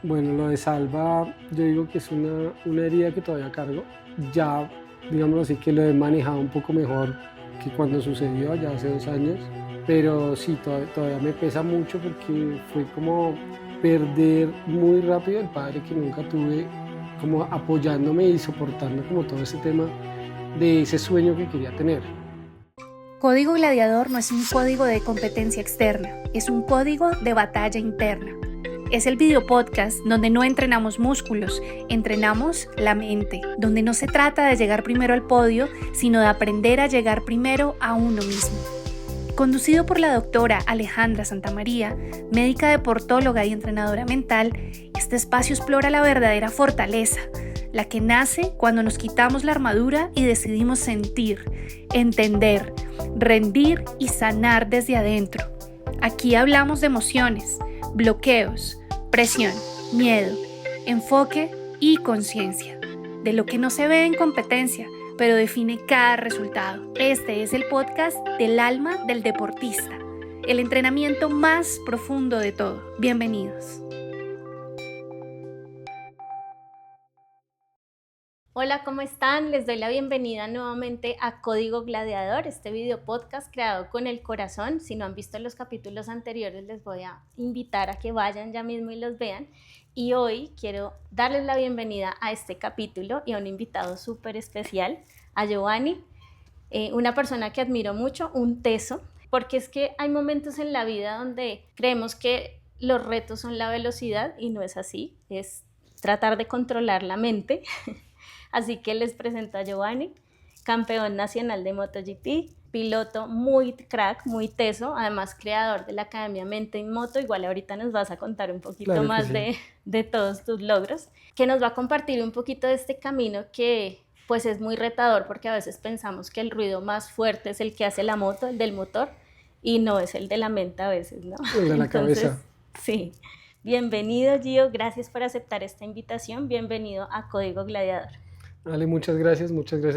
Bueno, lo de Salva, yo digo que es una herida que todavía cargo. Ya, digámoslo así, que lo he manejado un poco mejor que cuando sucedió, ya hace 2 años. Pero sí, todavía me pesa mucho porque fue como perder muy rápido el padre que nunca tuve, como apoyándome y soportando como todo ese tema de ese sueño que quería tener. Código Gladiador no es un código de competencia externa, es un código de batalla interna. Es el video podcast donde no entrenamos músculos, entrenamos la mente, donde no se trata de llegar primero al podio, sino de aprender a llegar primero a uno mismo. Conducido por la doctora Alejandra Santamaría, médica deportóloga y entrenadora mental, este espacio explora la verdadera fortaleza, la que nace cuando nos quitamos la armadura y decidimos sentir, entender, rendir y sanar desde adentro. Aquí hablamos de emociones, bloqueos, presión, miedo, enfoque y conciencia, de lo que no se ve en competencia, pero define cada resultado. Este es el podcast del alma del deportista, el entrenamiento más profundo de todo. Bienvenidos. Hola, ¿cómo están? Les doy la bienvenida nuevamente a Código Gladiador, este video podcast creado con el corazón. Si no han visto los capítulos anteriores, les voy a invitar a que vayan ya mismo y los vean. Y hoy quiero darles la bienvenida a este capítulo y a un invitado súper especial, a Giovanni, una persona que admiro mucho, un teso, porque es que hay momentos en la vida donde creemos que los retos son la velocidad y no es así, es tratar de controlar la mente. Así que les presento a Giovanni, campeón nacional de MotoGP, piloto muy crack, muy teso, además creador de la Academia Mente en Moto. Igual ahorita nos vas a contar un poquito Claro que más sí. de todos tus logros, que nos va a compartir un poquito de este camino que pues es muy retador, porque a veces pensamos que el ruido más fuerte es el que hace la moto, el del motor, y no es el de la mente a veces, ¿no? El de la Entonces, cabeza. sí. Bienvenido, Gio, gracias por aceptar esta invitación, bienvenido a Código Gladiador. Ale, muchas gracias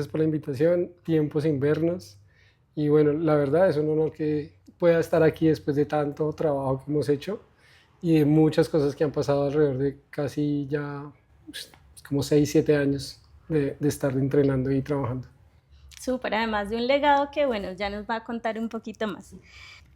por la invitación, tiempo sin vernos. Y bueno, la verdad es un honor que pueda estar aquí después de tanto trabajo que hemos hecho y de muchas cosas que han pasado alrededor de casi ya como 6 7 años de estar entrenando y trabajando. Súper, además de un legado que, bueno, ya nos va a contar un poquito más.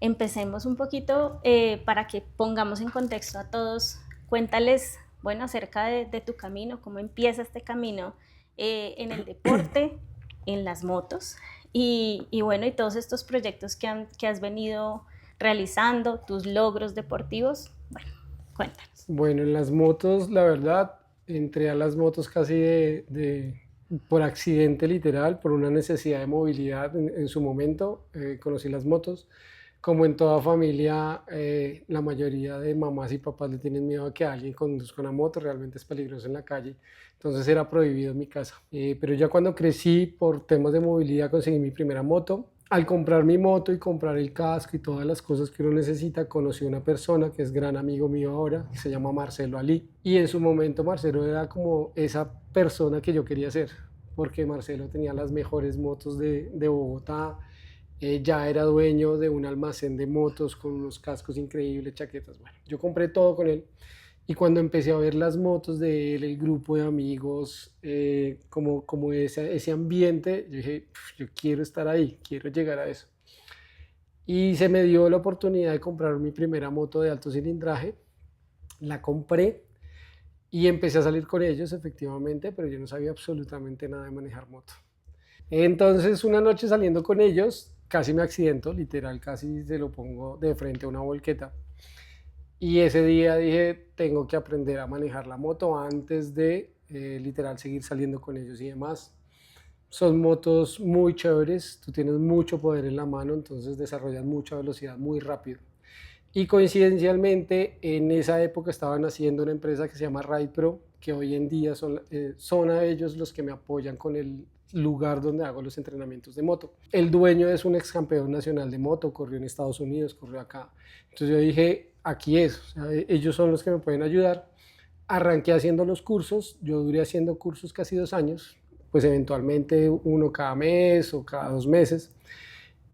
Empecemos un poquito para que pongamos en contexto a todos. Cuéntales, bueno, acerca de tu camino, cómo empieza este camino en el deporte, en las motos y bueno, y todos estos proyectos que has venido realizando, tus logros deportivos. Bueno, cuéntanos. Bueno, en las motos, la verdad, entré a las motos casi por accidente literal, por una necesidad de movilidad en su momento. Conocí las motos. Como en toda familia, la mayoría de mamás y papás le tienen miedo a que alguien conduzca una moto, realmente es peligroso en la calle, entonces era prohibido en mi casa. Pero ya cuando crecí, por temas de movilidad, conseguí mi primera moto. Al comprar mi moto y comprar el casco y todas las cosas que uno necesita, conocí a una persona que es gran amigo mío ahora, que se llama Marcelo Ali. Y en su momento Marcelo era como esa persona que yo quería ser, porque Marcelo tenía las mejores motos de Bogotá. Ya era dueño de un almacén de motos con unos cascos increíbles, chaquetas. Bueno, yo compré todo con él y cuando empecé a ver las motos de él, el grupo de amigos, como ese ambiente, yo dije, yo quiero estar ahí, quiero llegar a eso. Y se me dio la oportunidad de comprar mi primera moto de alto cilindraje, la compré y empecé a salir con ellos efectivamente, pero yo no sabía absolutamente nada de manejar moto. Entonces una noche saliendo con ellos, casi me accidento, literal, casi se lo pongo de frente a una volqueta. Y ese día dije, tengo que aprender a manejar la moto antes de literal seguir saliendo con ellos y demás. Son motos muy chéveres, tú tienes mucho poder en la mano, entonces desarrollas mucha velocidad muy rápido. Y coincidencialmente en esa época estaban haciendo una empresa que se llama Ride Pro, que hoy en día son a ellos los que me apoyan con el lugar donde hago los entrenamientos de moto. El dueño es un ex campeón nacional de moto, corrió en Estados Unidos, corrió acá. Entonces yo dije, aquí es, o sea, ellos son los que me pueden ayudar. Arranqué haciendo los cursos, yo duré haciendo cursos casi 2 años, pues eventualmente uno cada mes o cada 2 meses.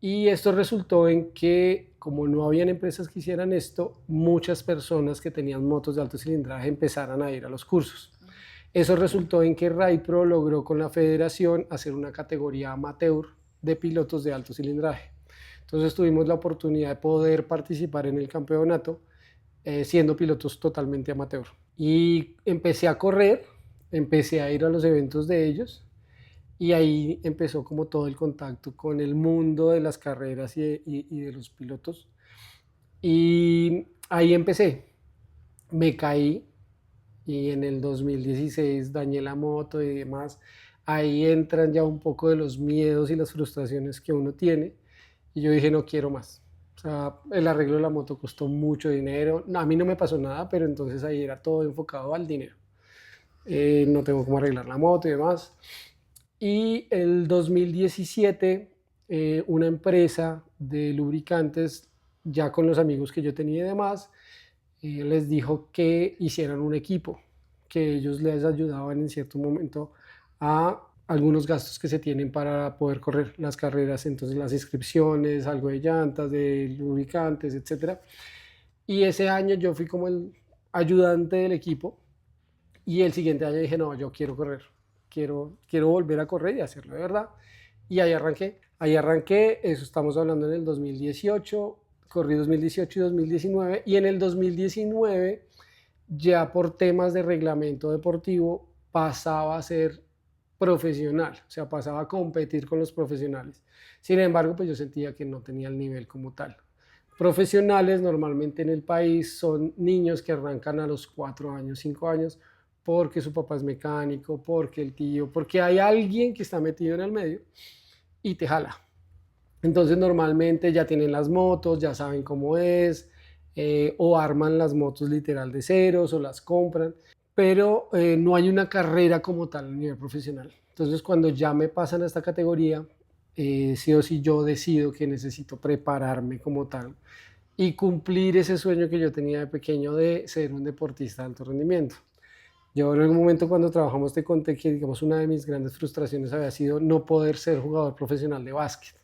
Y esto resultó en que, como no habían empresas que hicieran esto, muchas personas que tenían motos de alto cilindraje empezaran a ir a los cursos. Eso resultó en que RaiPro logró con la federación hacer una categoría amateur de pilotos de alto cilindraje. Entonces tuvimos la oportunidad de poder participar en el campeonato siendo pilotos totalmente amateur. Y empecé a correr, empecé a ir a los eventos de ellos y ahí empezó como todo el contacto con el mundo de las carreras y de los pilotos. Y ahí empecé. Me caí y en el 2016 dañé la moto y demás. Ahí entran ya un poco de los miedos y las frustraciones que uno tiene. Y yo dije, no quiero más. O sea, el arreglo de la moto costó mucho dinero. No, a mí no me pasó nada, pero entonces ahí era todo enfocado al dinero. No tengo cómo arreglar la moto y demás. Y el 2017, una empresa de lubricantes, ya con los amigos que yo tenía y demás, les dijo que hicieran un equipo, que ellos les ayudaban en cierto momento a algunos gastos que se tienen para poder correr las carreras, entonces las inscripciones, algo de llantas, de lubricantes, etcétera. Y ese año yo fui como el ayudante del equipo y el siguiente año dije, no, yo quiero correr, quiero volver a correr y hacerlo de verdad. Y ahí arranqué, eso estamos hablando en el 2018, corrí 2018 y 2019, y en el 2019 ya por temas de reglamento deportivo pasaba a ser profesional, o sea, pasaba a competir con los profesionales. Sin embargo, pues yo sentía que no tenía el nivel como tal. Profesionales normalmente en el país son niños que arrancan a los 4 años, 5 años, porque su papá es mecánico, porque el tío, porque hay alguien que está metido en el medio y te jala. Entonces normalmente ya tienen las motos, ya saben cómo es, o arman las motos literal de ceros o las compran, pero no hay una carrera como tal a nivel profesional. Entonces cuando ya me pasan a esta categoría, sí o sí yo decido que necesito prepararme como tal y cumplir ese sueño que yo tenía de pequeño de ser un deportista de alto rendimiento. Yo en algún momento cuando trabajamos te conté que digamos una de mis grandes frustraciones había sido no poder ser jugador profesional de básquet.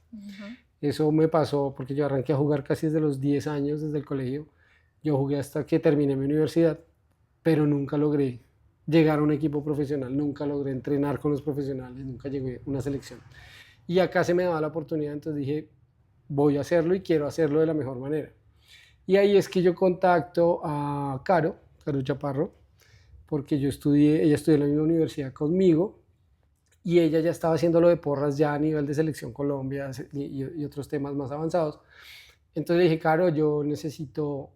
Eso me pasó porque yo arranqué a jugar casi desde los 10 años, desde el colegio. Yo jugué hasta que terminé mi universidad, pero nunca logré llegar a un equipo profesional, nunca logré entrenar con los profesionales, nunca llegué a una selección. Y acá se me daba la oportunidad, entonces dije, voy a hacerlo y quiero hacerlo de la mejor manera. Y ahí es que yo contacto a Caro Chaparro, porque ella estudió en la misma universidad conmigo y ella ya estaba haciendo lo de porras ya a nivel de selección Colombia y otros temas más avanzados. Entonces le dije, Caro, yo necesito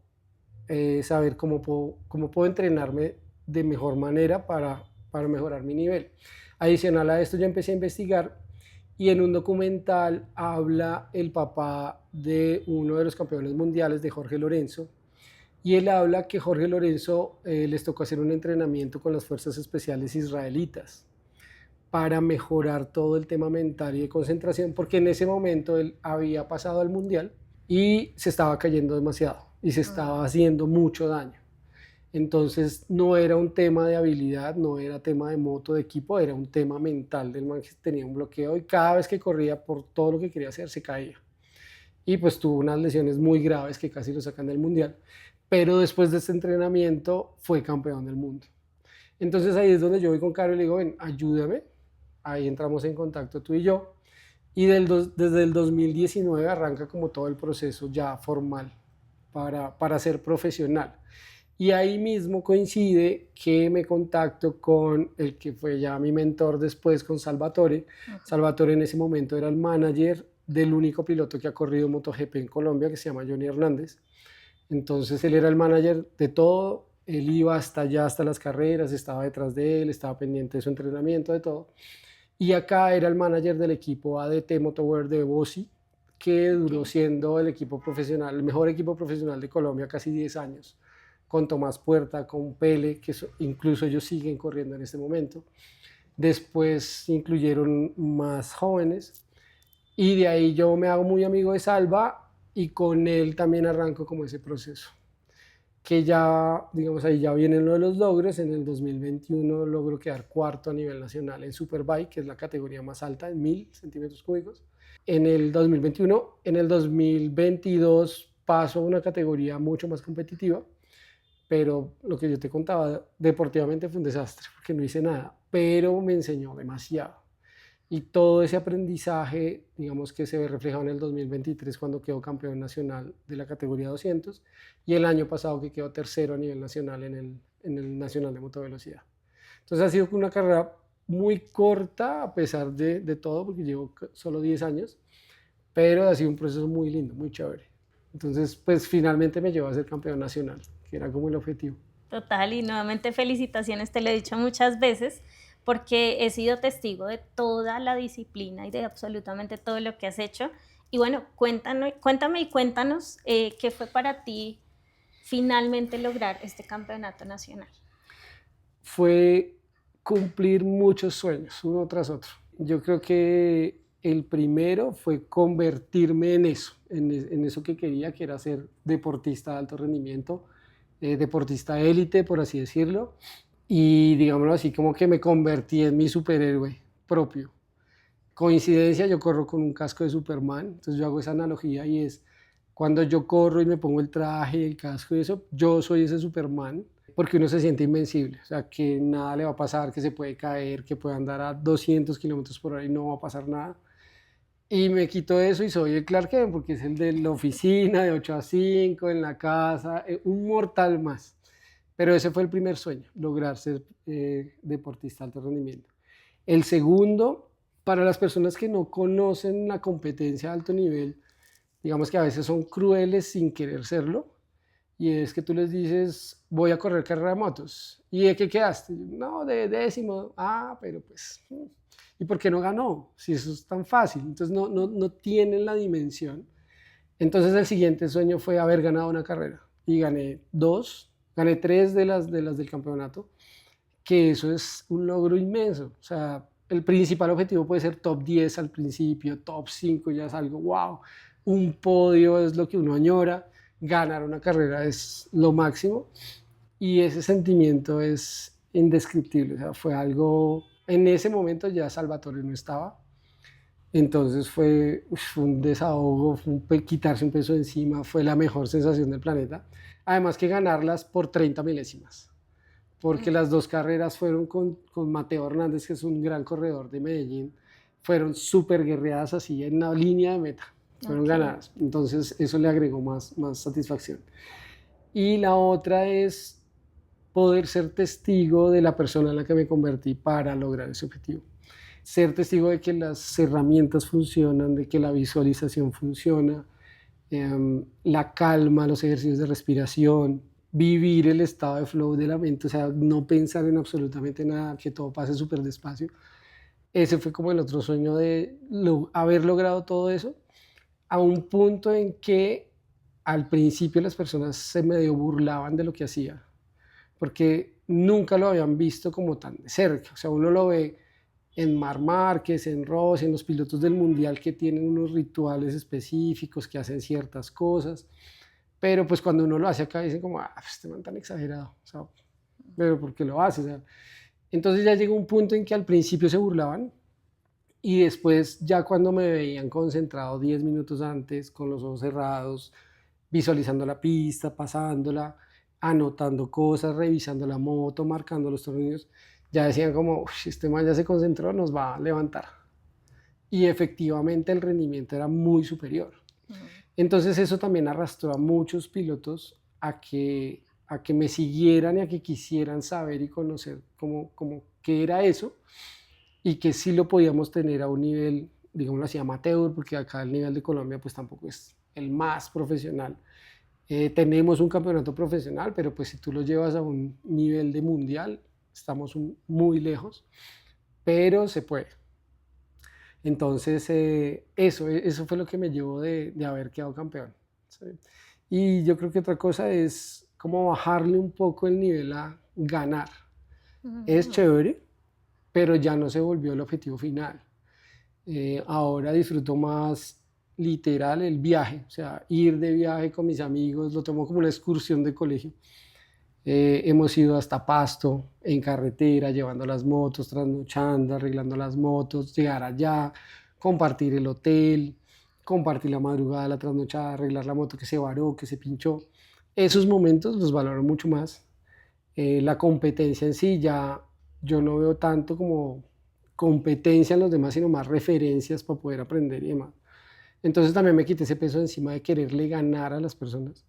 saber cómo puedo entrenarme de mejor manera para mejorar mi nivel. Adicional a esto, yo empecé a investigar y en un documental habla el papá de uno de los campeones mundiales, de Jorge Lorenzo, y él habla que Jorge Lorenzo les tocó hacer un entrenamiento con las fuerzas especiales israelitas para mejorar todo el tema mental y de concentración, porque en ese momento él había pasado al mundial y se estaba cayendo demasiado y se estaba haciendo mucho daño. Entonces no era un tema de habilidad, no era tema de moto, de equipo, era un tema mental del man que tenía un bloqueo y cada vez que corría por todo lo que quería hacer se caía. Y pues tuvo unas lesiones muy graves que casi lo sacan del mundial, pero después de este entrenamiento fue campeón del mundo. Entonces ahí es donde yo voy con Caro y le digo, ven, ayúdame. Ahí entramos en contacto tú y yo. Y desde el 2019 arranca como todo el proceso ya formal para ser profesional. Y ahí mismo coincide que me contacto con el que fue ya mi mentor después, con Salvatore. Salvatore en ese momento era el manager del único piloto que ha corrido MotoGP en Colombia, que se llama Johnny Hernández. Entonces él era el manager de todo, él iba hasta allá, hasta las carreras, estaba detrás de él, estaba pendiente de su entrenamiento, de todo. Y acá era el manager del equipo ADT Motowear de Bossi, que duró siendo el equipo profesional, el mejor equipo profesional de Colombia casi 10 años, con Tomás Puerta, con Pele, que incluso ellos siguen corriendo en este momento. Después incluyeron más jóvenes y de ahí yo me hago muy amigo de Salva y con él también arranco como ese proceso. Que ya, digamos, ahí ya vienen lo de los logros. En el 2021 logro quedar cuarto a nivel nacional en Superbike, que es la categoría más alta, en 1000 centímetros cúbicos. en el 2021. En el 2022 paso a una categoría mucho más competitiva, pero lo que yo te contaba, deportivamente fue un desastre, porque no hice nada, pero me enseñó demasiado. Y todo ese aprendizaje, digamos que se ve reflejado en el 2023 cuando quedó campeón nacional de la categoría 200 y el año pasado que quedó tercero a nivel nacional en el nacional de motovelocidad. Entonces ha sido una carrera muy corta a pesar de todo, porque llevo solo 10 años, pero ha sido un proceso muy lindo, muy chévere. Entonces, pues finalmente me llevó a ser campeón nacional, que era como el objetivo. Total, y nuevamente felicitaciones, te lo he dicho muchas veces, porque he sido testigo de toda la disciplina y de absolutamente todo lo que has hecho. Y bueno, cuéntame y cuéntanos qué fue para ti finalmente lograr este campeonato nacional. Fue cumplir muchos sueños, uno tras otro. Yo creo que el primero fue convertirme en eso, en eso que quería, que era ser deportista de alto rendimiento, deportista élite, por así decirlo, y digámoslo así, como que me convertí en mi superhéroe propio. Coincidencia, yo corro con un casco de Superman, entonces yo hago esa analogía y es, cuando yo corro y me pongo el traje, el casco y eso, yo soy ese Superman, porque uno se siente invencible, o sea, que nada le va a pasar, que se puede caer, que puede andar a 200 kilómetros por hora y no va a pasar nada. Y me quito eso y soy el Clark Kent, porque es el de la oficina, de 8 a 5, en la casa, un mortal más. Pero ese fue el primer sueño, lograr ser deportista de alto rendimiento. El segundo, para las personas que no conocen la competencia de alto nivel, digamos que a veces son crueles sin querer serlo, y es que tú les dices, voy a correr carrera de motos. ¿Y de qué quedaste? No, de décimo. Ah, pero pues, ¿y por qué no ganó? Si eso es tan fácil. Entonces no tienen la dimensión. Entonces el siguiente sueño fue haber ganado una carrera. Y gané tres de las del campeonato, que eso es un logro inmenso. O sea, el principal objetivo puede ser top 10 al principio, top 5 ya es algo, wow. Un podio es lo que uno añora, ganar una carrera es lo máximo y ese sentimiento es indescriptible. O sea, fue algo, en ese momento ya Salvatore no estaba, entonces fue un desahogo, fue quitarse un peso de encima, fue la mejor sensación del planeta. Además que ganarlas por 30 milésimas, porque las dos carreras fueron con Mateo Hernández, que es un gran corredor de Medellín, fueron súper guerreadas así en la línea de meta, fueron ganadas. Entonces eso le agregó más satisfacción. Y la otra es poder ser testigo de la persona en la que me convertí para lograr ese objetivo. Ser testigo de que las herramientas funcionan, de que la visualización funciona, la calma, los ejercicios de respiración, vivir el estado de flow de la mente, o sea, no pensar en absolutamente nada, que todo pase súper despacio. Ese fue como el otro sueño de haber logrado todo eso, a un punto en que al principio las personas se medio burlaban de lo que hacía, porque nunca lo habían visto como tan de cerca. O sea, uno lo ve en Marc Márquez, en Rossi, en los pilotos del mundial que tienen unos rituales específicos, que hacen ciertas cosas, pero pues cuando uno lo hace acá dicen como, este man tan exagerado, o sea, pero ¿por qué lo hace? O sea, entonces ya llegó un punto en que al principio se burlaban y después ya cuando me veían concentrado 10 minutos antes, con los ojos cerrados, visualizando la pista, pasándola, anotando cosas, revisando la moto, marcando los tornillos, ya decían como, este man ya se concentró, nos va a levantar. Y efectivamente el rendimiento era muy superior. Entonces eso también arrastró a muchos pilotos a que me siguieran y a que quisieran saber y conocer qué era eso y que sí lo podíamos tener a un nivel, digámoslo así, amateur, porque acá el nivel de Colombia pues tampoco es el más profesional. Tenemos un campeonato profesional, pero pues si tú lo llevas a un nivel de mundial, estamos muy lejos, pero se puede. Entonces, eso fue lo que me llevó de haber quedado campeón. ¿Sí? Y yo creo que otra cosa es como bajarle un poco el nivel a ganar. Es chévere, pero ya no se volvió el objetivo final. Ahora disfruto más literal el viaje, o sea, ir de viaje con mis amigos, lo tomo como una excursión de colegio. Hemos ido hasta Pasto, en carretera, llevando las motos, trasnochando, arreglando las motos, llegar allá, compartir el hotel, compartir la madrugada, la trasnochada, arreglar la moto que se varó, que se pinchó. Esos momentos los valoro mucho más. La competencia en sí ya yo no veo tanto como competencia en los demás, sino más referencias para poder aprender y demás. Entonces también me quité ese peso encima de quererle ganar a las personas.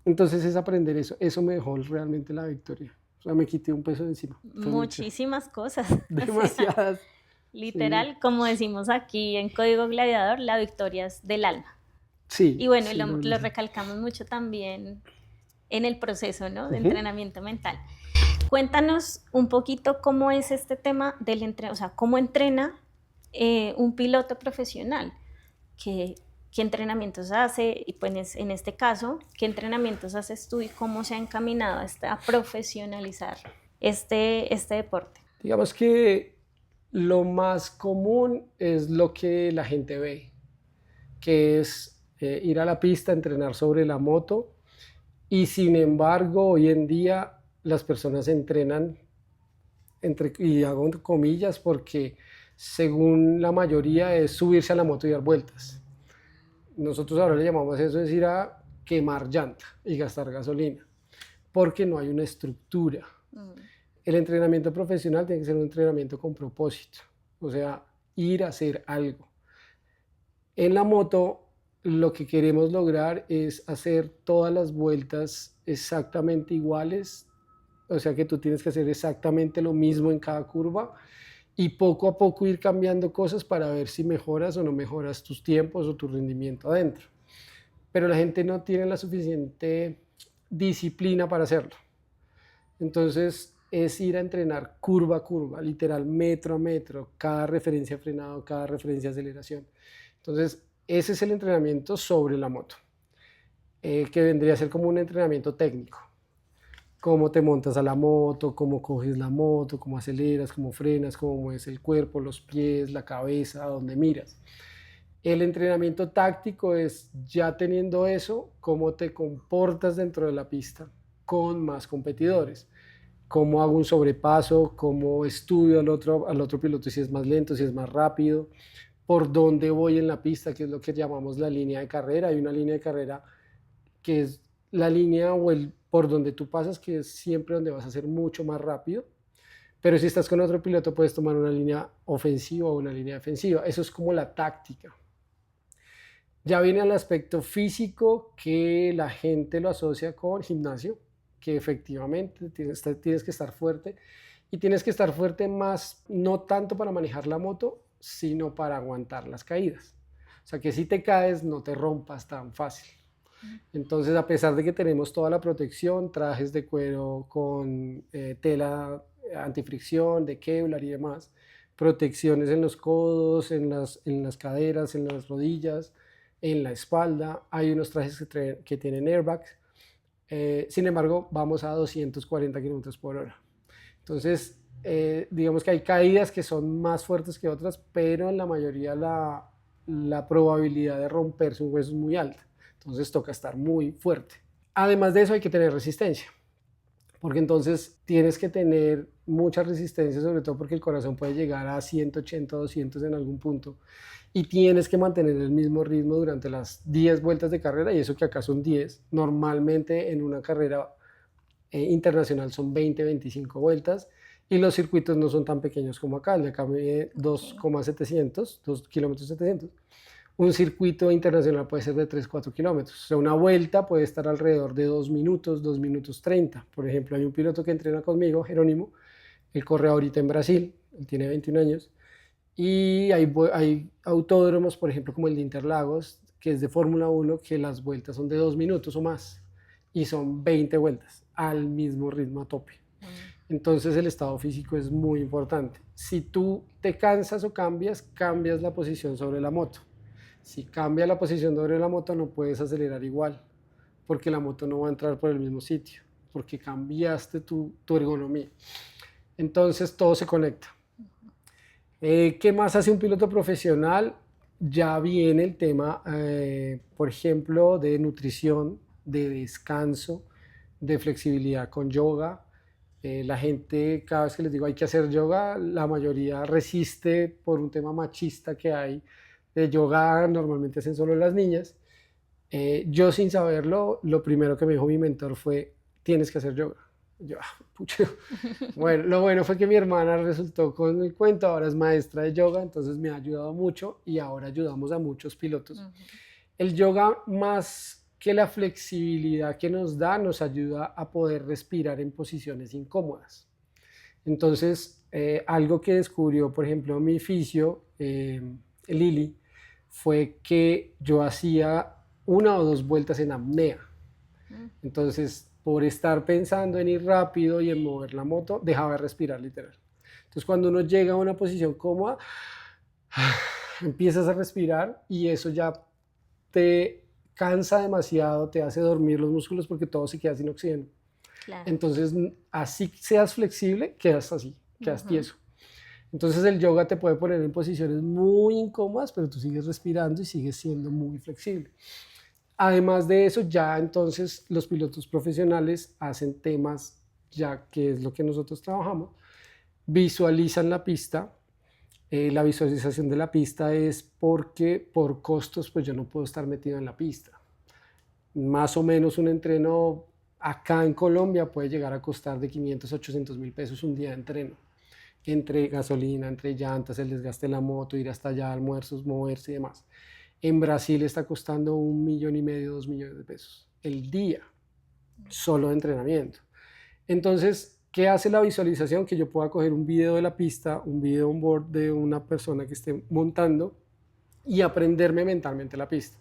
Entonces es aprender eso. Eso me dejó realmente la victoria. O sea, me quité un peso de encima. Muchísimas cosas. Demasiadas. O sea, literal, sí. Como decimos aquí en Código Gladiador, la victoria es del alma. Sí. Y bueno, sí, lo recalcamos mucho también en el proceso, ¿no? De entrenamiento mental. Cuéntanos un poquito cómo es este tema del entrenamiento, o sea, cómo entrena un piloto profesional, qué entrenamientos hace y pues en este caso, qué entrenamientos haces tú y cómo se ha encaminado a profesionalizar este deporte. Digamos que lo más común es lo que la gente ve, que es ir a la pista, entrenar sobre la moto, y sin embargo hoy en día las personas entrenan, y hago comillas, porque según la mayoría es subirse a la moto y dar vueltas. Nosotros ahora le llamamos eso, es ir a quemar llanta y gastar gasolina, porque no hay una estructura. El entrenamiento profesional tiene que ser un entrenamiento con propósito, o sea, ir a hacer algo. En la moto lo que queremos lograr es hacer todas las vueltas exactamente iguales, o sea que tú tienes que hacer exactamente lo mismo en cada curva y poco a poco ir cambiando cosas para ver si mejoras o no mejoras tus tiempos o tu rendimiento adentro. Pero la gente no tiene la suficiente disciplina para hacerlo. Entonces es ir a entrenar curva a curva, literal metro a metro, cada referencia de frenado, cada referencia de aceleración. Entonces ese es el entrenamiento sobre la moto, que vendría a ser como un entrenamiento técnico. Cómo te montas a la moto, cómo coges la moto, cómo aceleras, cómo frenas, cómo mueves el cuerpo, los pies, la cabeza, a dónde miras. El entrenamiento táctico es, ya teniendo eso, cómo te comportas dentro de la pista con más competidores. Cómo hago un sobrepaso, cómo estudio al otro piloto si es más lento, si es más rápido, por dónde voy en la pista, que es lo que llamamos la línea de carrera. Hay una línea de carrera que es la línea o el por donde tú pasas, que es siempre donde vas a ser mucho más rápido, pero si estás con otro piloto puedes tomar una línea ofensiva o una línea defensiva. Eso es como la táctica. Ya viene el aspecto físico, que la gente lo asocia con gimnasio, que efectivamente tienes que estar fuerte, y tienes que estar fuerte más, no tanto para manejar la moto, sino para aguantar las caídas. O sea, que si te caes no te rompas tan fácil. Entonces, a pesar de que tenemos toda la protección, trajes de cuero con tela antifricción, de Kevlar y demás, protecciones en los codos, en las caderas, en las rodillas, en la espalda, hay unos trajes que tienen airbags, sin embargo, vamos a 240 km por hora. Entonces, digamos que hay caídas que son más fuertes que otras, pero en la mayoría la probabilidad de romperse un hueso es muy alta. Entonces toca estar muy fuerte. Además de eso hay que tener resistencia, porque entonces tienes que tener mucha resistencia, sobre todo porque el corazón puede llegar a 180, 200 en algún punto, y tienes que mantener el mismo ritmo durante las 10 vueltas de carrera, y eso que acá son 10. Normalmente en una carrera internacional son 20, 25 vueltas, y los circuitos no son tan pequeños como acá. El de acá mide 2,700, 2 kilómetros 700. Un circuito internacional puede ser de 3, 4 kilómetros. O sea, una vuelta puede estar alrededor de 2 minutos, 2 minutos 30. Por ejemplo, hay un piloto que entrena conmigo, Jerónimo. Él corre ahorita en Brasil, él tiene 21 años. Y hay autódromos, por ejemplo, como el de Interlagos, que es de Fórmula 1, que las vueltas son de 2 minutos o más. Y son 20 vueltas al mismo ritmo a tope. Entonces el estado físico es muy importante. Si tú te cansas o cambias la posición sobre la moto. Si cambia la posición sobre la moto no puedes acelerar igual, porque la moto no va a entrar por el mismo sitio, porque cambiaste tu ergonomía. Entonces todo se conecta. ¿Qué más hace un piloto profesional? Ya viene el tema, por ejemplo, de nutrición, de descanso, de flexibilidad con yoga, La gente, cada vez que les digo hay que hacer yoga, la mayoría resiste por un tema machista que hay. De yoga normalmente hacen solo las niñas. Yo sin saberlo, lo primero que me dijo mi mentor fue, tienes que hacer yoga. Yo, pucha. Bueno, lo bueno fue que mi hermana resultó con el cuento, ahora es maestra de yoga, entonces me ha ayudado mucho y ahora ayudamos a muchos pilotos. El yoga, más que la flexibilidad que nos da, nos ayuda a poder respirar en posiciones incómodas. Entonces, algo que descubrió, por ejemplo, mi fisio, Lili, fue que yo hacía 1 o 2 vueltas en apnea. Entonces, por estar pensando en ir rápido y en mover la moto, dejaba de respirar literal. Entonces, cuando uno llega a una posición cómoda, empiezas a respirar y eso ya te cansa demasiado, te hace dormir los músculos porque todo se queda sin oxígeno. Claro. Entonces, así seas flexible, quedas así, quedas tieso. Entonces el yoga te puede poner en posiciones muy incómodas, pero tú sigues respirando y sigues siendo muy flexible. Además de eso, ya entonces los pilotos profesionales hacen temas, ya que es lo que nosotros trabajamos, visualizan la pista. La visualización de la pista es porque por costos pues yo no puedo estar metido en la pista. Más o menos un entreno acá en Colombia puede llegar a costar de 500 a 800 mil pesos un día de entreno. Entre gasolina, entre llantas, el desgaste de la moto, ir hasta allá, almuerzos, moverse y demás. En Brasil está costando 1,5 millones, 2 millones de pesos el día, solo de entrenamiento. Entonces, ¿qué hace la visualización? Que yo pueda coger un video de la pista, un video on board de una persona que esté montando y aprenderme mentalmente la pista.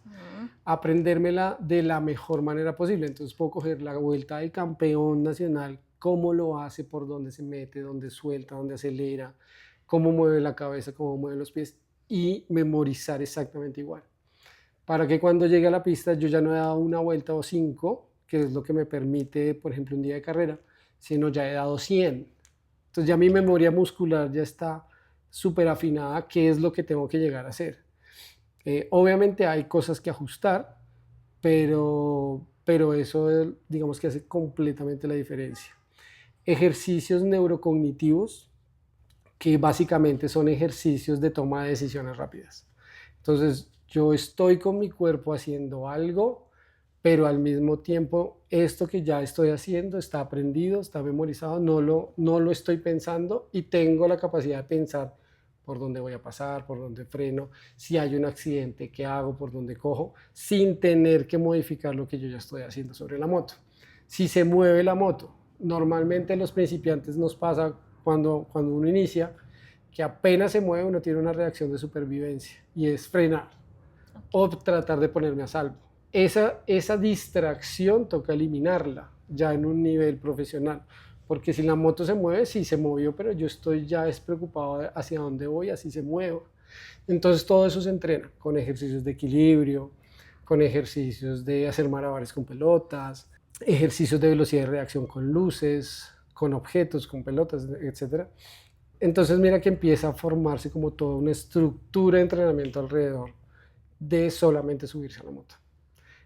Aprendérmela de la mejor manera posible. Entonces puedo coger la vuelta del campeón nacional, cómo lo hace, por dónde se mete, dónde suelta, dónde acelera, cómo mueve la cabeza, cómo mueve los pies y memorizar exactamente igual. Para que cuando llegue a la pista yo ya no he dado una vuelta o 5, que es lo que me permite, por ejemplo, un día de carrera, sino ya he dado 100. Entonces ya mi memoria muscular ya está súper afinada, qué es lo que tengo que llegar a hacer. Obviamente hay cosas que ajustar, pero eso digamos que hace completamente la diferencia. Ejercicios neurocognitivos que básicamente son ejercicios de toma de decisiones rápidas. Entonces yo estoy con mi cuerpo haciendo algo, pero al mismo tiempo esto que ya estoy haciendo está aprendido, está memorizado, no lo estoy pensando y tengo la capacidad de pensar por dónde voy a pasar, por dónde freno, si hay un accidente, qué hago, por dónde cojo, sin tener que modificar lo que yo ya estoy haciendo sobre la moto. Si se mueve la moto, normalmente a los principiantes nos pasa cuando uno inicia, que apenas se mueve uno tiene una reacción de supervivencia y es frenar o tratar de ponerme a salvo. Esa distracción toca eliminarla ya en un nivel profesional, porque si la moto se mueve, sí se movió, pero yo estoy ya despreocupado hacia dónde voy, así se mueva. Entonces todo eso se entrena con ejercicios de equilibrio, con ejercicios de hacer malabares con pelotas, ejercicios de velocidad de reacción con luces, con objetos, con pelotas, etc. Entonces mira que empieza a formarse como toda una estructura de entrenamiento alrededor de solamente subirse a la moto.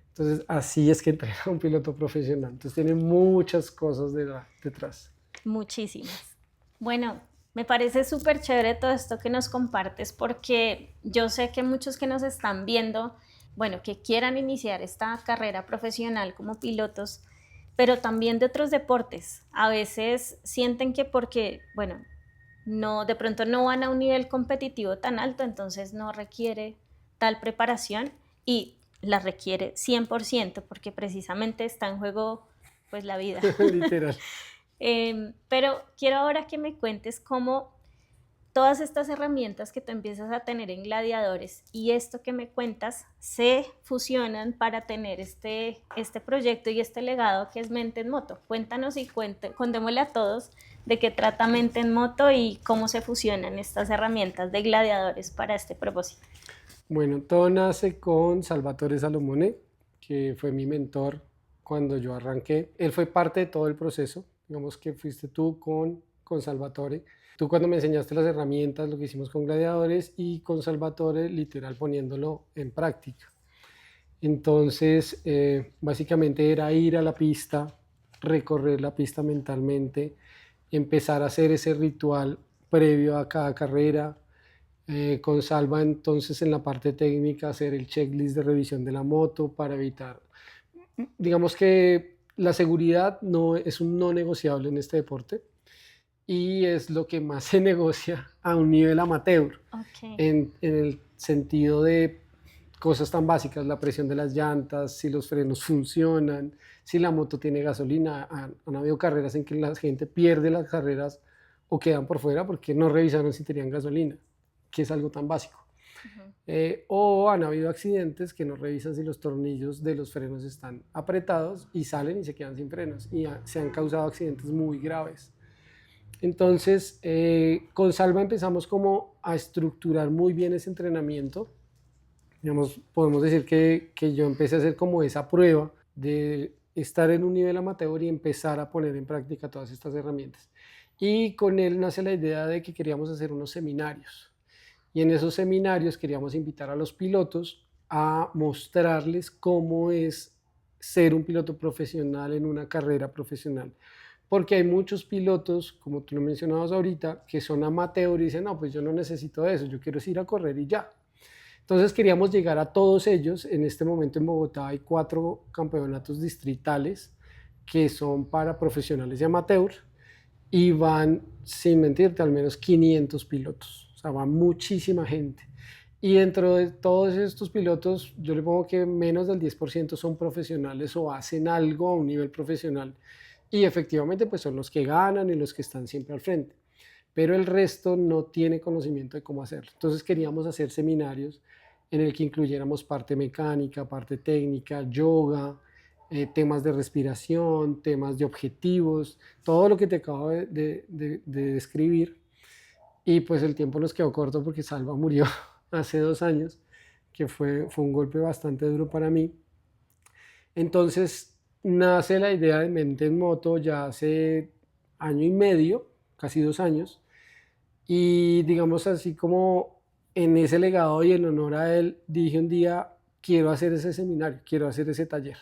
Entonces así es que entrena un piloto profesional. Entonces tiene muchas cosas detrás. Muchísimas. Bueno, me parece súper chévere todo esto que nos compartes porque yo sé que muchos que nos están viendo, bueno, que quieran iniciar esta carrera profesional como pilotos, pero también de otros deportes. A veces sienten que porque, bueno, no, de pronto no van a un nivel competitivo tan alto, entonces no requiere tal preparación y la requiere 100% porque precisamente está en juego pues la vida. Literal. Pero quiero ahora que me cuentes cómo todas estas herramientas que tú empiezas a tener en Gladiadores y esto que me cuentas se fusionan para tener este proyecto y este legado que es Mente en Moto. Cuéntanos y contémosle a todos de qué trata Mente en Moto y cómo se fusionan estas herramientas de Gladiadores para este propósito. Bueno, todo nace con Salvatore Salomone, que fue mi mentor cuando yo arranqué. Él fue parte de todo el proceso, digamos que fuiste tú con Salvatore. Tú cuando me enseñaste las herramientas, lo que hicimos con Gladiadores y con Salvatore, literal poniéndolo en práctica. Entonces, básicamente era ir a la pista, recorrer la pista mentalmente, empezar a hacer ese ritual previo a cada carrera. Con Salva entonces en la parte técnica hacer el checklist de revisión de la moto para evitar, digamos que la seguridad no es un no negociable en este deporte y es lo que más se negocia a un nivel amateur, Ok. en el sentido de cosas tan básicas, la presión de las llantas, si los frenos funcionan, si la moto tiene gasolina. Han habido carreras en que la gente pierde las carreras o quedan por fuera porque no revisaron si tenían gasolina, que es algo tan básico. Ujú. O han habido accidentes que no revisan si los tornillos de los frenos están apretados y salen y se quedan sin frenos y se han causado accidentes muy graves. Entonces, con Salva empezamos como a estructurar muy bien ese entrenamiento. Digamos, podemos decir que yo empecé a hacer como esa prueba de estar en un nivel amateur y empezar a poner en práctica todas estas herramientas. Y con él nace la idea de que queríamos hacer unos seminarios. Y en esos seminarios queríamos invitar a los pilotos a mostrarles cómo es ser un piloto profesional en una carrera profesional. Porque hay muchos pilotos, como tú lo mencionabas ahorita, que son amateur y dicen, no, pues yo no necesito eso, yo quiero ir a correr y ya. Entonces queríamos llegar a todos ellos. En este momento en Bogotá hay 4 campeonatos distritales que son para profesionales y amateurs y van, sin mentirte, al menos 500 pilotos. O sea, va muchísima gente. Y dentro de todos estos pilotos, yo le pongo que menos del 10% son profesionales o hacen algo a un nivel profesional. Y efectivamente, pues son los que ganan y los que están siempre al frente. Pero el resto no tiene conocimiento de cómo hacerlo. Entonces queríamos hacer seminarios en el que incluyéramos parte mecánica, parte técnica, yoga, temas de respiración, temas de objetivos, todo lo que te acabo de describir. Y pues el tiempo nos quedó corto porque Salva murió hace 2 años, que fue un golpe bastante duro para mí. Entonces nace la idea de Mente en Moto ya hace año y medio, casi 2 años, y digamos así como en ese legado y en honor a él, dije un día, quiero hacer ese seminario, quiero hacer ese taller.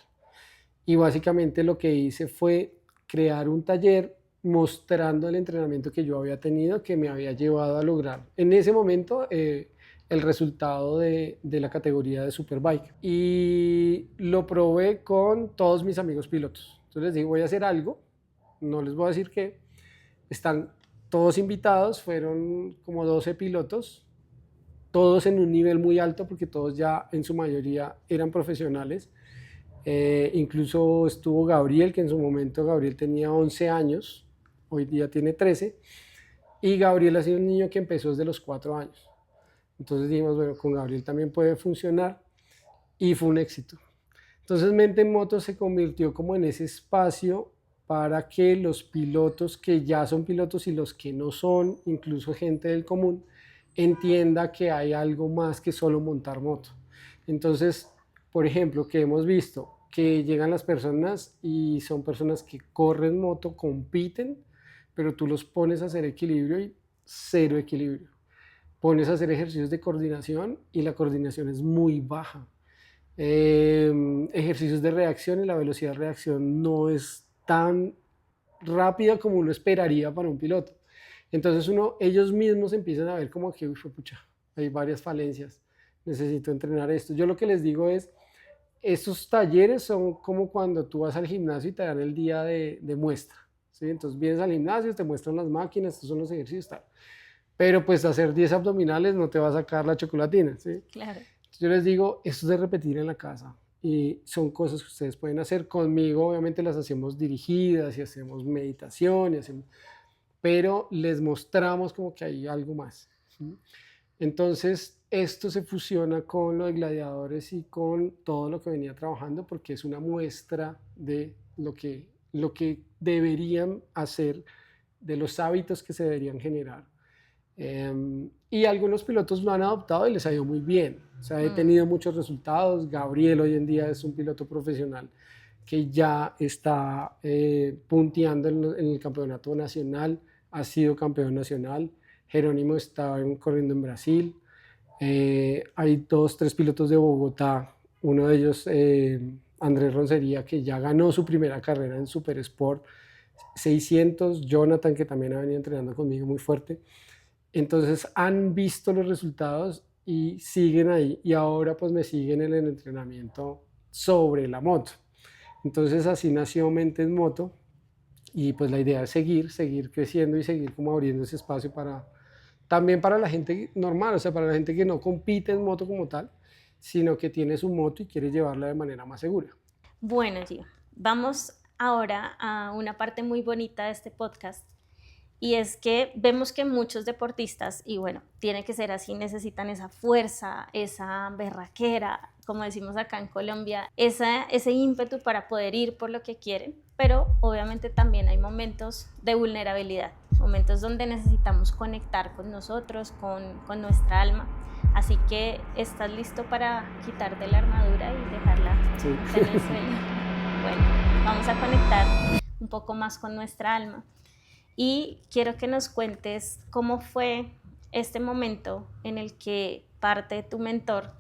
Y básicamente lo que hice fue crear un taller mostrando el entrenamiento que yo había tenido, que me había llevado a lograr en ese momento el resultado de la categoría de Superbike. Y lo probé con todos mis amigos pilotos. Entonces les dije, voy a hacer algo, no les voy a decir qué, están todos invitados, fueron como 12 pilotos, todos en un nivel muy alto porque todos ya en su mayoría eran profesionales. Incluso estuvo Gabriel, que en su momento Gabriel tenía 11 años, hoy día tiene 13, y Gabriel ha sido un niño que empezó desde los 4 años. Entonces dijimos, bueno, con Gabriel también puede funcionar y fue un éxito. Entonces Mente en Moto se convirtió como en ese espacio para que los pilotos que ya son pilotos y los que no son, incluso gente del común, entienda que hay algo más que solo montar moto. Entonces, por ejemplo, que hemos visto que llegan las personas y son personas que corren moto, compiten, pero tú los pones a hacer equilibrio y cero equilibrio. Pones a hacer ejercicios de coordinación y la coordinación es muy baja. Ejercicios de reacción y la velocidad de reacción no es tan rápida como uno esperaría para un piloto. Entonces ellos mismos empiezan a ver como que, uy, pucha, hay varias falencias, necesito entrenar esto. Yo lo que les digo es, estos talleres son como cuando tú vas al gimnasio y te dan el día de muestra, ¿sí? Entonces vienes al gimnasio, te muestran las máquinas, estos son los ejercicios, tal. Pero pues hacer 10 abdominales no te va a sacar la chocolatina, ¿sí? Claro. Yo les digo, esto es de repetir en la casa y son cosas que ustedes pueden hacer. Conmigo obviamente las hacemos dirigidas y hacemos meditación, pero les mostramos como que hay algo más, ¿sí? Entonces esto se fusiona con lo de gladiadores y con todo lo que venía trabajando porque es una muestra de lo que deberían hacer, de los hábitos que se deberían generar. Y algunos pilotos lo han adoptado y les ha ido muy bien. O sea, he tenido muchos resultados. Gabriel hoy en día es un piloto profesional que ya está punteando en el campeonato nacional, ha sido campeón nacional. Jerónimo está corriendo en Brasil. Hay 2, 3 pilotos de Bogotá, uno de ellos Andrés Roncería, que ya ganó su primera carrera en Super Sport, 600, Jonathan, que también ha venido entrenando conmigo muy fuerte. Entonces han visto los resultados y siguen ahí. Y ahora pues me siguen en el entrenamiento sobre la moto. Entonces así nació Mente en Moto. Y pues la idea es seguir creciendo y seguir como abriendo ese espacio para, también para la gente normal, o sea, para la gente que no compite en moto como tal, sino que tiene su moto y quiere llevarla de manera más segura. Bueno, Gio, vamos ahora a una parte muy bonita de este podcast y es que vemos que muchos deportistas, y bueno, tiene que ser así, necesitan esa fuerza, esa berraquera, como decimos acá en Colombia, ese ímpetu para poder ir por lo que quieren, pero obviamente también hay momentos de vulnerabilidad, momentos donde necesitamos conectar con nosotros, con nuestra alma. Así que, ¿estás listo para quitarte la armadura y dejarla Sí. en el suelo? Bueno, vamos a conectar un poco más con nuestra alma. Y quiero que nos cuentes cómo fue este momento en el que parte tu mentor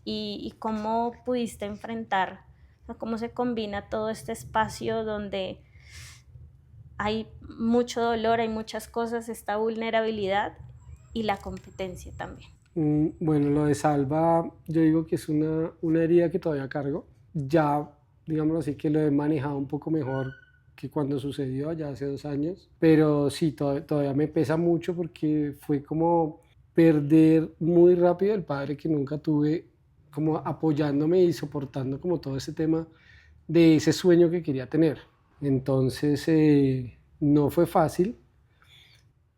y cómo pudiste enfrentar, o sea, cómo se combina todo este espacio donde hay mucho dolor, hay muchas cosas, esta vulnerabilidad y la competencia también. Bueno, lo de Salva, yo digo que es una herida que todavía cargo. Ya, digámoslo así, que lo he manejado un poco mejor que cuando sucedió, ya hace 2 años. Pero sí, todavía me pesa mucho porque fue como perder muy rápido el padre que nunca tuve, como apoyándome y soportando como todo ese tema de ese sueño que quería tener. Entonces, no fue fácil,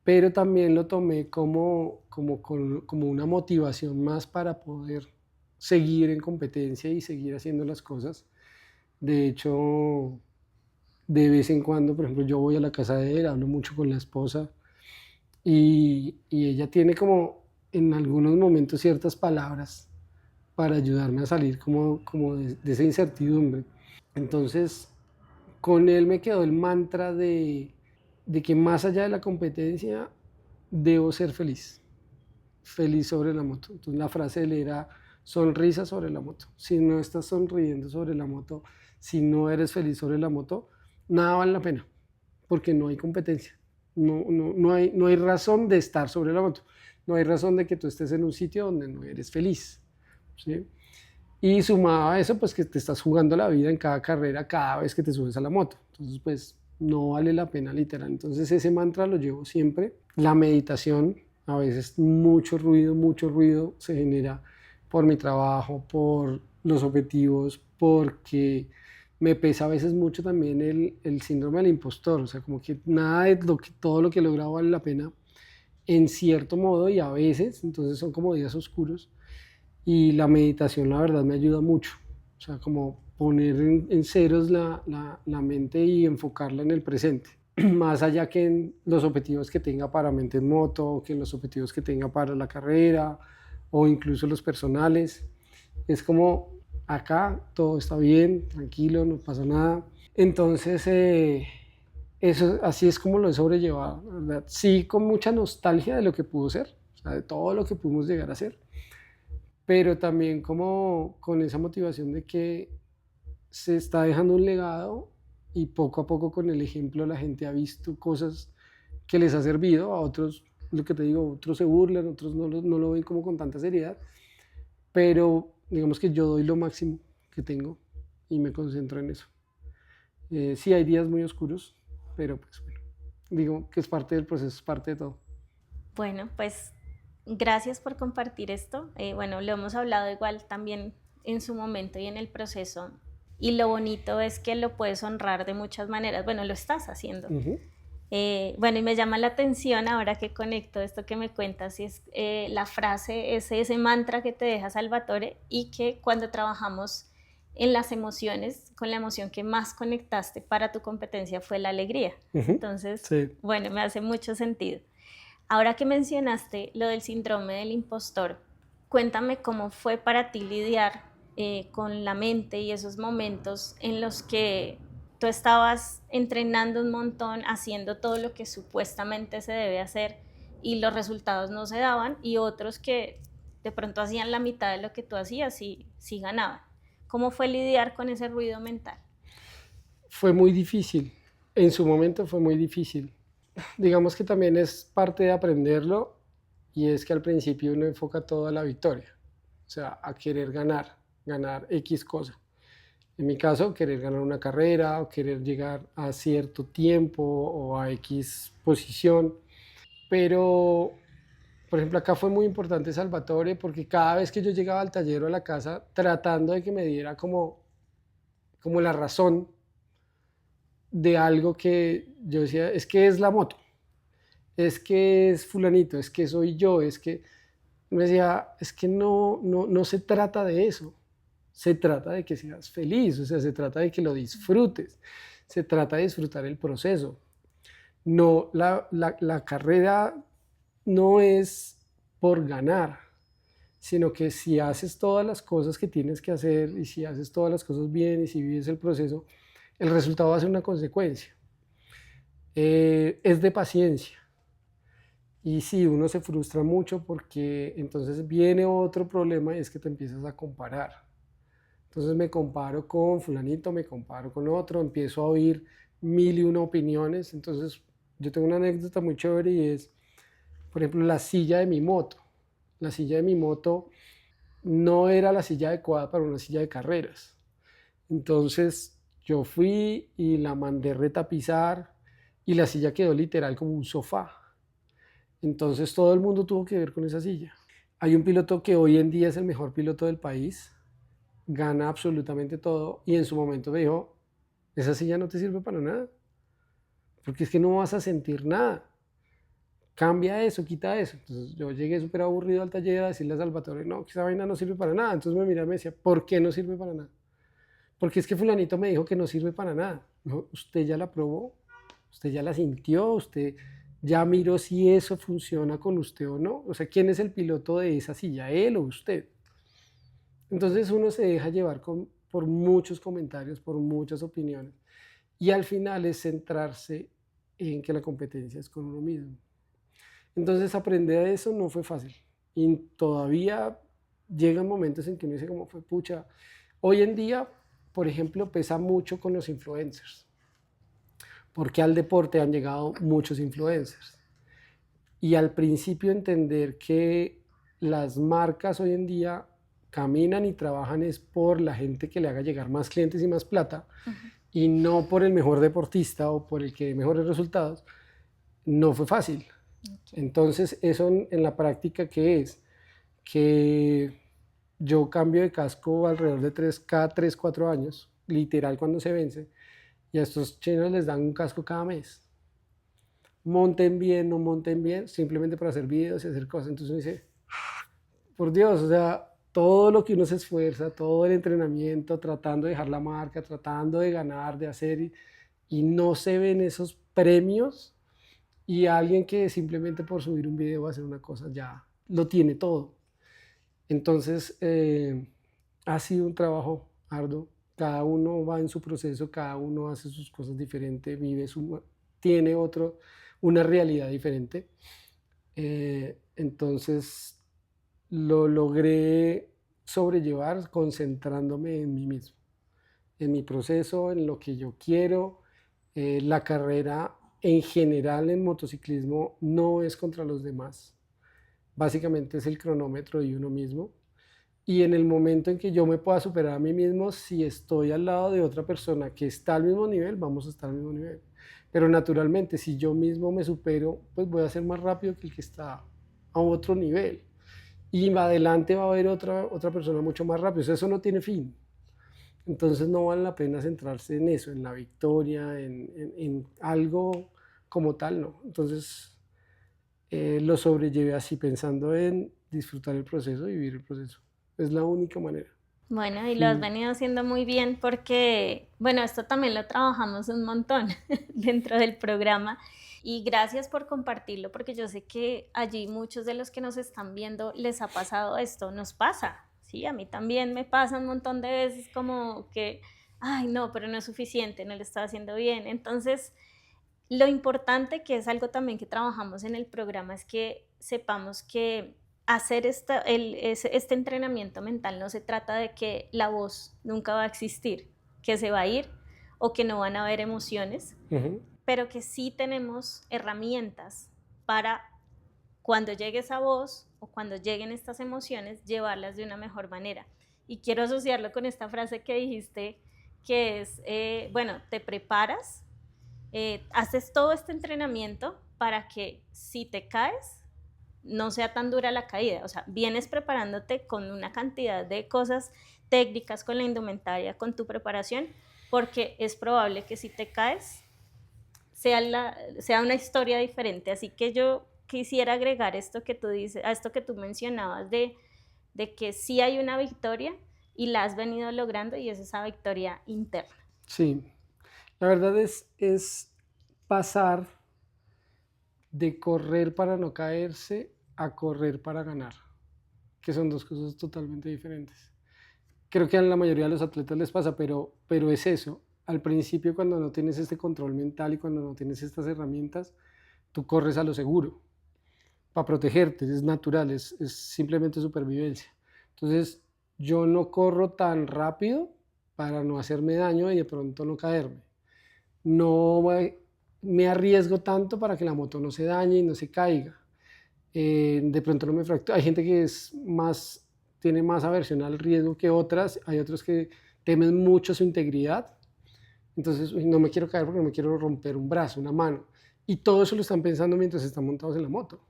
pero también lo tomé como una motivación más para poder seguir en competencia y seguir haciendo las cosas. De hecho, de vez en cuando, por ejemplo, yo voy a la casa de él, hablo mucho con la esposa y ella tiene como en algunos momentos ciertas palabras para ayudarme a salir como de esa incertidumbre. Entonces, con él me quedó el mantra de que más allá de la competencia, debo ser feliz, feliz sobre la moto. Entonces la frase de él era sonrisa sobre la moto. Si no estás sonriendo sobre la moto, si no eres feliz sobre la moto, nada vale la pena, porque no hay competencia. No hay razón de estar sobre la moto. No hay razón de que tú estés en un sitio donde no eres feliz, ¿sí? Y sumado a eso, pues que te estás jugando la vida en cada carrera, cada vez que te subes a la moto. Entonces, pues no vale la pena literal. Entonces ese mantra lo llevo siempre. La meditación, a veces mucho ruido se genera por mi trabajo, por los objetivos, porque me pesa a veces mucho también el síndrome del impostor. O sea, como que nada de todo lo que he logrado vale la pena en cierto modo y a veces, entonces son como días oscuros y la meditación la verdad me ayuda mucho, o sea, como poner en ceros la mente y enfocarla en el presente, más allá que en los objetivos que tenga para Mente en Moto, que en los objetivos que tenga para la carrera o incluso los personales. Es como acá todo está bien, tranquilo, no pasa nada. Entonces, eso, así es como lo he sobrellevado, ¿verdad? Sí, con mucha nostalgia de lo que pudo ser, o sea, de todo lo que pudimos llegar a ser, pero también como con esa motivación de que se está dejando un legado y poco a poco con el ejemplo la gente ha visto cosas que les ha servido, a otros, lo que te digo, otros se burlan, otros no lo ven como con tanta seriedad, pero digamos que yo doy lo máximo que tengo y me concentro en eso. Sí hay días muy oscuros, pero pues bueno, digo que es parte del proceso, es parte de todo. Bueno, pues gracias por compartir esto. Bueno, lo hemos hablado igual también en su momento y en el proceso. Y lo bonito es que lo puedes honrar de muchas maneras. Bueno, lo estás haciendo. Bueno, y me llama la atención ahora que conecto esto que me cuentas, y es la frase, ese mantra que te deja Salvatore, y que cuando trabajamos en las emociones, con la emoción que más conectaste para tu competencia fue la alegría. Entonces, sí. Bueno, me hace mucho sentido. Ahora que mencionaste lo del síndrome del impostor, cuéntame cómo fue para ti lidiar con la mente y esos momentos en los que tú estabas entrenando un montón, haciendo todo lo que supuestamente se debe hacer y los resultados no se daban, y otros que de pronto hacían la mitad de lo que tú hacías y sí ganaban. ¿Cómo fue lidiar con ese ruido mental? Fue muy difícil. en su momento fue muy difícil. Digamos que también es parte de aprenderlo y es que al principio uno enfoca todo a la victoria, o sea, a querer ganar X cosa. En mi caso, querer ganar una carrera o querer llegar a cierto tiempo o a X posición. Pero, por ejemplo, acá fue muy importante Salvatore porque cada vez que yo llegaba al taller o a la casa, tratando de que me diera como la razón de algo que yo decía, es que es la moto, es que es fulanito, es que soy yo, es que me decía, es que no se trata de eso, se trata de que seas feliz, o sea, se trata de que lo disfrutes, se trata de disfrutar el proceso. No, la carrera no es por ganar, sino que si haces todas las cosas que tienes que hacer y si haces todas las cosas bien y si vives el proceso, el resultado va a ser una consecuencia. Es de paciencia. Y sí, uno se frustra mucho porque entonces viene otro problema y es que te empiezas a comparar. Entonces me comparo con fulanito, me comparo con otro, empiezo a oír mil y una opiniones. Entonces yo tengo una anécdota muy chévere y es, por ejemplo, la silla de mi moto. La silla de mi moto no era la silla adecuada para una silla de carreras. Entonces yo fui y la mandé retapizar y la silla quedó literal como un sofá. Entonces todo el mundo tuvo que ver con esa silla. Hay un piloto que hoy en día es el mejor piloto del país, gana absolutamente todo y en su momento me dijo, esa silla no te sirve para nada, porque es que no vas a sentir nada. Cambia eso, quita eso. Entonces yo llegué súper aburrido al taller a decirle a Salvatore, no, que esa vaina no sirve para nada. Entonces me miraba y me decía, ¿por qué no sirve para nada? Porque es que fulanito me dijo que no sirve para nada. No, usted ya la probó, usted ya la sintió, usted ya miró si eso funciona con usted o no. O sea, ¿quién es el piloto de esa silla, él o usted? Entonces uno se deja llevar por muchos comentarios, por muchas opiniones. Y al final es centrarse en que la competencia es con uno mismo. Entonces aprender eso no fue fácil. Y todavía llegan momentos en que uno dice como fue pucha. Hoy en día, por ejemplo, pesa mucho con los influencers. Porque al deporte han llegado muchos influencers. Y al principio entender que las marcas hoy en día caminan y trabajan es por la gente que le haga llegar más clientes y más plata, y no por el mejor deportista o por el que dé mejores resultados, no fue fácil. Entonces, eso en la práctica, ¿qué es? Que yo cambio de casco alrededor de cada 3, 4 años, literal cuando se vence, y a estos chinos les dan un casco cada mes. Monten bien, no monten bien, simplemente para hacer videos y hacer cosas. Entonces uno dice, por Dios, o sea, todo lo que uno se esfuerza, todo el entrenamiento, tratando de dejar la marca, tratando de ganar, de hacer, y no se ven esos premios, y alguien que simplemente por subir un video o hacer una cosa ya lo tiene todo. Entonces, ha sido un trabajo arduo. Cada uno va en su proceso, cada uno hace sus cosas diferentes, tiene una realidad diferente. Entonces, lo logré sobrellevar concentrándome en mí mismo, en mi proceso, en lo que yo quiero. La carrera en general en motociclismo no es contra los demás. Básicamente es el cronómetro y uno mismo. Y en el momento en que yo me pueda superar a mí mismo, si estoy al lado de otra persona que está al mismo nivel, vamos a estar al mismo nivel. Pero naturalmente, si yo mismo me supero, pues voy a ser más rápido que el que está a otro nivel. Y adelante va a haber otra persona mucho más rápido. O sea, eso no tiene fin. Entonces no vale la pena centrarse en eso, en la victoria, en algo como tal, no. Entonces lo sobrellevé así, pensando en disfrutar el proceso y vivir el proceso. Es la única manera. Bueno, y lo has venido haciendo muy bien porque, bueno, esto también lo trabajamos un montón dentro del programa y gracias por compartirlo porque yo sé que allí muchos de los que nos están viendo les ha pasado esto, nos pasa, ¿sí? A mí también me pasa un montón de veces como que, ay no, pero no es suficiente, no lo estoy haciendo bien. Entonces, lo importante, que es algo también que trabajamos en el programa, es que sepamos que hacer este entrenamiento mental no se trata de que la voz nunca va a existir, que se va a ir o que no van a haber emociones, pero que sí tenemos herramientas para cuando llegue esa voz o cuando lleguen estas emociones, llevarlas de una mejor manera. Y quiero asociarlo con esta frase que dijiste, que es, bueno, te preparas, haces todo este entrenamiento para que si te caes, no sea tan dura la caída. O sea, vienes preparándote con una cantidad de cosas técnicas, con la indumentaria, con tu preparación, porque es probable que si te caes, sea una historia diferente. Así que yo quisiera agregar esto que tú dices, a esto que tú mencionabas de que sí hay una victoria y la has venido logrando, y es esa victoria interna. Sí, la verdad es pasar de correr para no caerse a correr para ganar, que son dos cosas totalmente diferentes. Creo que a la mayoría de los atletas les pasa, pero es eso. Al principio, cuando no tienes este control mental y cuando no tienes estas herramientas, tú corres a lo seguro para protegerte, es natural, es simplemente supervivencia. Entonces, yo no corro tan rápido para no hacerme daño y de pronto no caerme. No me arriesgo tanto para que la moto no se dañe y no se caiga. De pronto no me fracturo. Hay gente que tiene más aversión al riesgo que otras, hay otros que temen mucho su integridad. Entonces, no me quiero caer porque no me quiero romper un brazo, una mano. Y todo eso lo están pensando mientras están montados en la moto.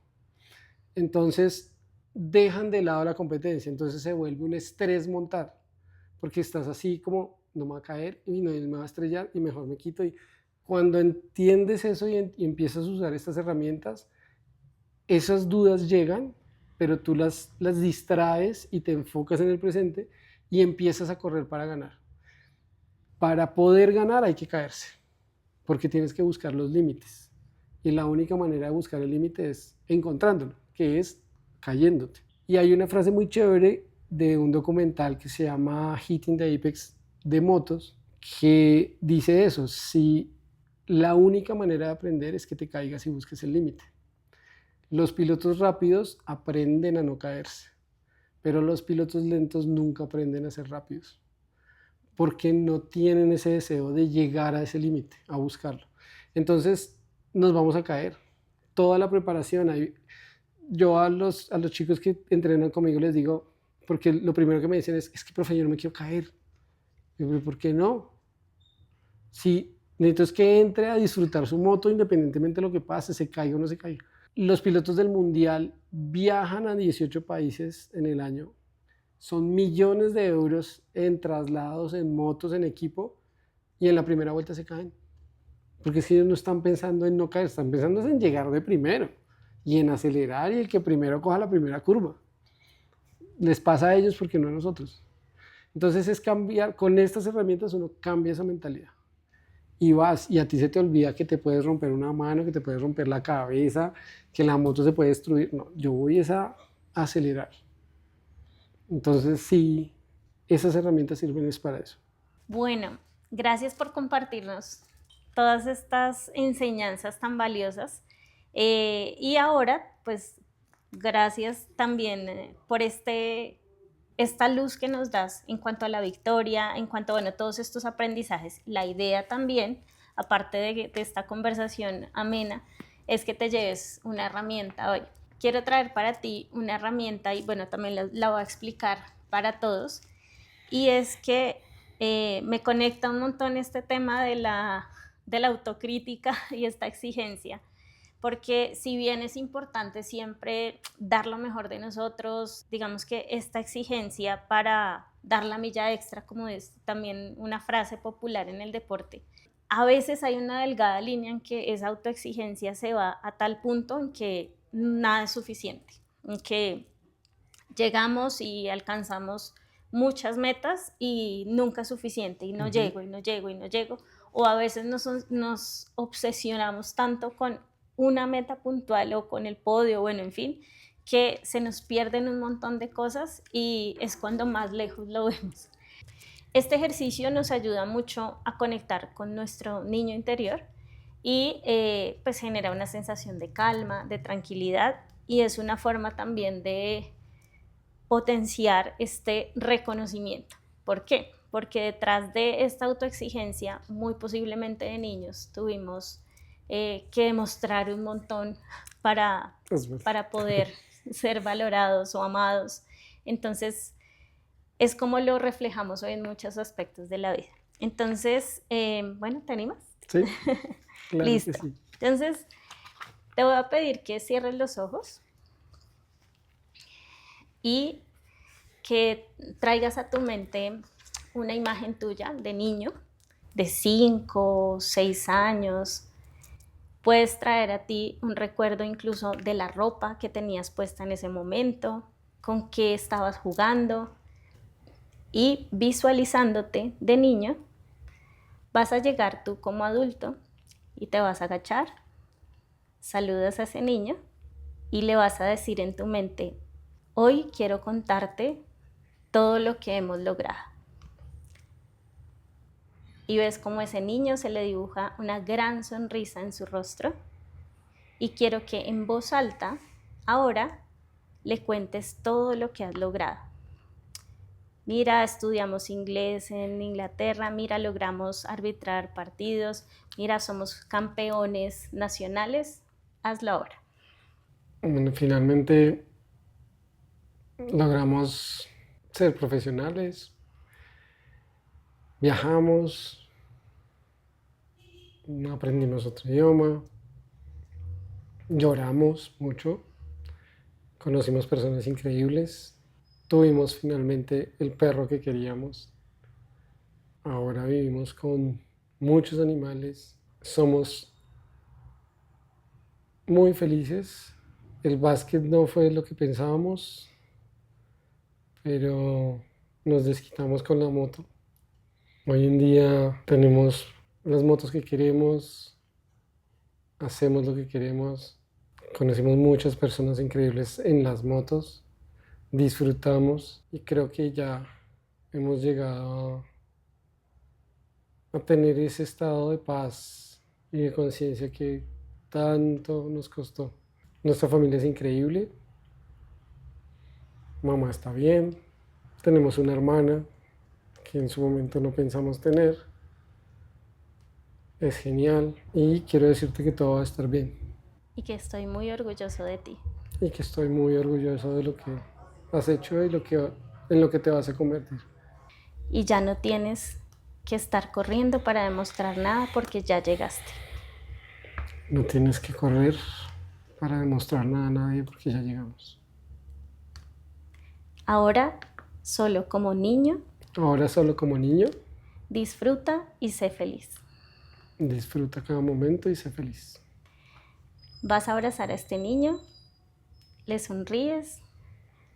Entonces, dejan de lado la competencia. Entonces se vuelve un estrés montar, porque estás así como, no me va a caer y no me va a estrellar y mejor me quito. Y cuando entiendes eso y empiezas a usar estas herramientas, esas dudas llegan, pero tú las distraes y te enfocas en el presente y empiezas a correr para ganar. Para poder ganar hay que caerse, porque tienes que buscar los límites. Y la única manera de buscar el límite es encontrándolo, que es cayéndote. Y hay una frase muy chévere de un documental que se llama Hitting the Apex de motos, que dice eso: si la única manera de aprender es que te caigas y busques el límite. Los pilotos rápidos aprenden a no caerse, pero los pilotos lentos nunca aprenden a ser rápidos, porque no tienen ese deseo de llegar a ese límite, a buscarlo. Entonces nos vamos a caer. Toda la preparación, yo a los chicos que entrenan conmigo les digo, porque lo primero que me dicen es que profe, yo no me quiero caer. Y yo, ¿por qué no? Si necesito es que entre a disfrutar su moto independientemente de lo que pase, se caiga o no se caiga. Los pilotos del mundial viajan a 18 países en el año. Son millones de euros en traslados, en motos, en equipo, y en la primera vuelta se caen. Porque es que ellos no están pensando en no caer, están pensando en llegar de primero y en acelerar y el que primero coja la primera curva. Les pasa a ellos porque no a nosotros. Entonces es cambiar, con estas herramientas uno cambia esa mentalidad. Y vas, y a ti se te olvida que te puedes romper una mano, que te puedes romper la cabeza, que la moto se puede destruir. No, yo voy a acelerar. Entonces sí, esas herramientas sirven es para eso. Bueno, gracias por compartirnos todas estas enseñanzas tan valiosas. Y ahora, pues, gracias también por esta luz que nos das en cuanto a la victoria, en cuanto a todos estos aprendizajes. La idea también, aparte de esta conversación amena, es que te lleves una herramienta hoy. Quiero traer para ti una herramienta y también la voy a explicar para todos. Y es que me conecta un montón este tema de la autocrítica y esta exigencia. Porque si bien es importante siempre dar lo mejor de nosotros, digamos que esta exigencia para dar la milla extra, como es también una frase popular en el deporte, a veces hay una delgada línea en que esa autoexigencia se va a tal punto en que nada es suficiente, en que llegamos y alcanzamos muchas metas y nunca es suficiente y no llego y no llego y no llego, o a veces nos obsesionamos tanto con una meta puntual o con el podio, en fin, que se nos pierden un montón de cosas y es cuando más lejos lo vemos. Este ejercicio nos ayuda mucho a conectar con nuestro niño interior y pues genera una sensación de calma, de tranquilidad, y es una forma también de potenciar este reconocimiento. ¿Por qué? Porque detrás de esta autoexigencia, muy posiblemente de niños, tuvimos que demostrar un montón para poder ser valorados o amados. Entonces, es como lo reflejamos hoy en muchos aspectos de la vida. Entonces, bueno, ¿te animas? Sí, claro. Listo. Que sí. Entonces, te voy a pedir que cierres los ojos y que traigas a tu mente una imagen tuya de niño, de 5, 6 años. Puedes traer a ti un recuerdo incluso de la ropa que tenías puesta en ese momento, con qué estabas jugando, y visualizándote de niño, vas a llegar tú como adulto y te vas a agachar, saludas a ese niño y le vas a decir en tu mente: hoy quiero contarte todo lo que hemos logrado. Y ves cómo ese niño se le dibuja una gran sonrisa en su rostro, y quiero que en voz alta ahora le cuentes todo lo que has logrado. Mira, estudiamos inglés en Inglaterra, mira, logramos arbitrar partidos, mira, somos campeones nacionales. Hazlo ahora. Bueno, finalmente logramos ser profesionales, viajamos, aprendimos otro idioma, lloramos mucho, conocimos personas increíbles, tuvimos finalmente el perro que queríamos, ahora vivimos con muchos animales, somos muy felices. El básquet no fue lo que pensábamos, pero nos desquitamos con la moto. Hoy en día tenemos las motos que queremos, hacemos lo que queremos, conocimos muchas personas increíbles en las motos, disfrutamos y creo que ya hemos llegado a tener ese estado de paz y de conciencia que tanto nos costó. Nuestra familia es increíble, mamá está bien, tenemos una hermana que en su momento no pensamos tener, es genial y quiero decirte que todo va a estar bien. Y que estoy muy orgulloso de ti. Y que estoy muy orgulloso de lo que has hecho y en lo que te vas a convertir. Y ya no tienes que estar corriendo para demostrar nada porque ya llegaste. No tienes que correr para demostrar nada a nadie porque ya llegamos. Ahora, solo como niño, Ahora solo como niño, disfruta y sé feliz. disfruta cada momento y sé feliz. Vas a abrazar a este niño, le sonríes,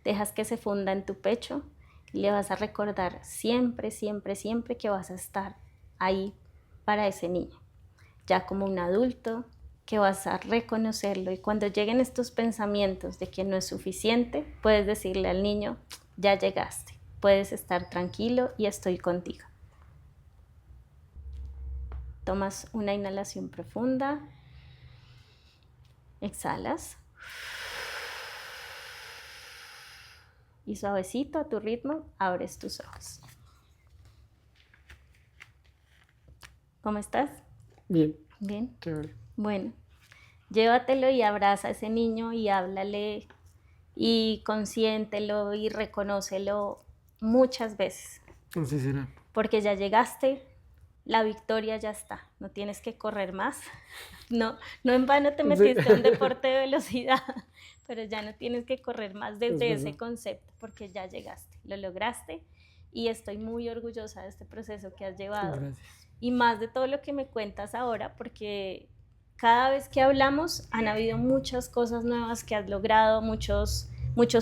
dejas que se funda en tu pecho y le vas a recordar siempre, siempre, siempre que vas a estar ahí para ese niño, ya como un adulto, que vas a reconocerlo, y cuando lleguen estos pensamientos de que no es suficiente, puedes decirle al niño: ya llegaste, puedes estar tranquilo y estoy contigo. Tomas una inhalación profunda, exhalas y suavecito, a tu ritmo, abres tus ojos. ¿Cómo estás? Bien. Bien. Chévere. Bueno, llévatelo y abraza a ese niño y háblale y consiéntelo y reconócelo muchas veces. Así será. Porque ya llegaste, la victoria ya está, no tienes que correr más. No en vano te metiste a un deporte de velocidad, pero ya no tienes que correr más desde ese concepto, porque ya llegaste, lo lograste, y estoy muy orgullosa de este proceso que has llevado. Gracias. Y más de todo lo que me cuentas ahora, porque cada vez que hablamos han habido muchas cosas nuevas que has logrado, muchos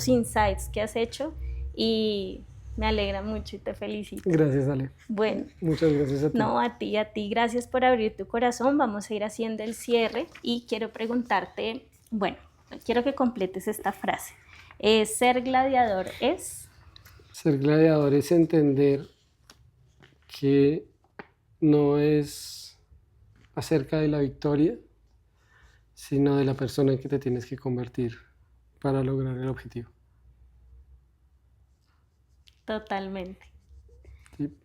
insights que has hecho, y me alegra mucho y te felicito. Gracias, Ale. Bueno. Muchas gracias a ti. No, a ti, gracias por abrir tu corazón. Vamos a ir haciendo el cierre y quiero preguntarte, bueno, quiero que completes esta frase. Ser gladiador es... Ser gladiador es entender que no es acerca de la victoria, sino de la persona en que te tienes que convertir para lograr el objetivo. Totalmente. Sí.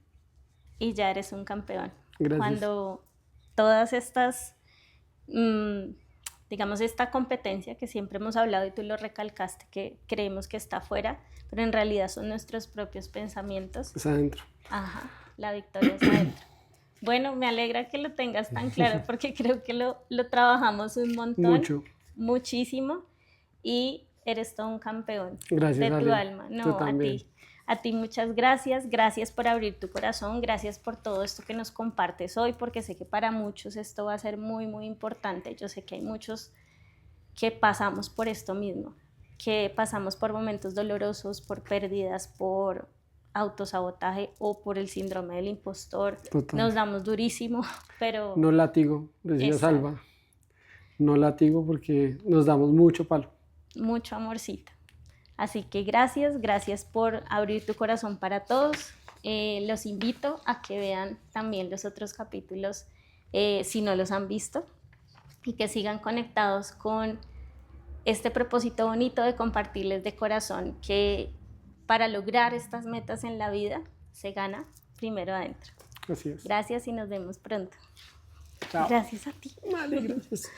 Y ya eres un campeón. Gracias. Cuando todas estas digamos, esta competencia que siempre hemos hablado y tú lo recalcaste, que creemos que está afuera, pero en realidad son nuestros propios pensamientos. Es adentro. Ajá, la victoria es adentro. Bueno, me alegra que lo tengas tan claro porque creo que lo trabajamos un montón. Mucho. Muchísimo. Y eres todo un campeón. Gracias, de tu Ale. alma. No, Tú también. a ti muchas gracias. Gracias por abrir tu corazón. Gracias por todo esto que nos compartes hoy, porque sé que para muchos esto va a ser muy, muy importante. Yo sé que hay muchos que pasamos por esto mismo, que pasamos por momentos dolorosos, por pérdidas, por autosabotaje o por el síndrome del impostor. Total. Nos damos durísimo, pero... No látigo, decía Exacto. Salva. No látigo porque nos damos mucho palo. Mucho amorcito. Así que gracias por abrir tu corazón para todos. Los invito a que vean también los otros capítulos si no los han visto y que sigan conectados con este propósito bonito de compartirles de corazón que para lograr estas metas en la vida se gana primero adentro. Así es. Gracias y nos vemos pronto. Chao. Gracias a ti. Vale, gracias.